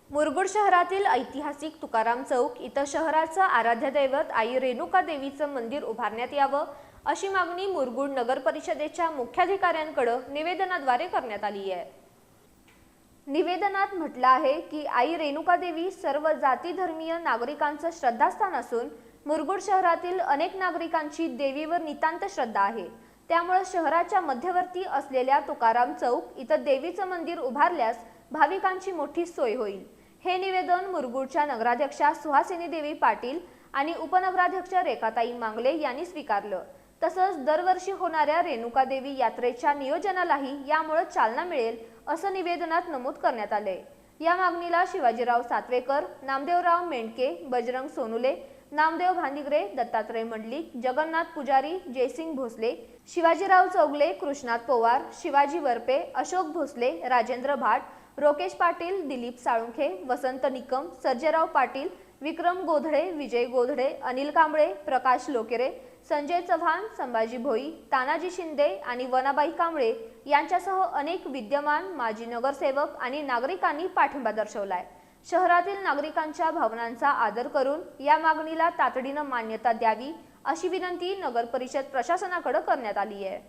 मुरगुड शहरातील ऐतिहासिक तुकाराम चौक इथं शहराचं आराध्य दैवत आई रेणुका देवीचं मंदिर उभारण्यात यावं अशी मागणी मुरगुड नगर परिषदेच्या मुख्याधिकाऱ्यांकडे निवेदनाद्वारे करण्यात आली आहे। निवेदनात म्हटलं आहे की आई रेणुका देवी सर्व जाती धर्मीय नागरिकांचं श्रद्धास्थान असून मुरगुड शहरातील अनेक नागरिकांची देवीवर नितांत श्रद्धा आहे। त्यामुळे शहराच्या मध्यवर्ती असलेल्या तुकाराम चौक इथं देवीचं मंदिर उभारल्यास भाविकांची मोठी सोय होईल। हे निवेदन मुरगुडच्या नगराध्यक्षा सुहासिनी देवी पाटील आणि उपनगराध्यक्ष रेखाताई मांगले यांनी स्वीकारलं। तसंच दरवर्षी होणाऱ्या रेणुका देवी यात्रेच्या नियोजनालाही यामुळे चालना मिळेल असं निवेदनात नमूद करण्यात आले। या मागणीला शिवाजीराव सातवेकर, नामदेवराव मेंढके, बजरंग सोनुले, नामदेव भांदिगरे, दत्तात्रय मंडलिक, जगन्नाथ पुजारी, जयसिंग भोसले, शिवाजीराव चौगले, कृष्णात पवार, शिवाजी वरपे, अशोक भोसले, राजेंद्र भाट, रोकेश पाटील, दिलीप साळुंखे, वसंत निकम, सर्जेराव पाटील, विक्रम गोधळे, विजय गोधळे, अनिल कांबळे, प्रकाश लोकेरे, संजय चव्हाण, संभाजी भोई, तानाजी शिंदे आणि वनाबाई कांबळे यांच्यासह अनेक विद्यमान माजी नगरसेवक आणि नागरिकांनी पाठिंबा दर्शवलाय। शहरातील नागरिकांच्या भावनांचा आदर करून या मागणीला तातडीने मान्यता द्यावी अशी विनंती नगर परिषद प्रशासनाकडे करण्यात आली आहे।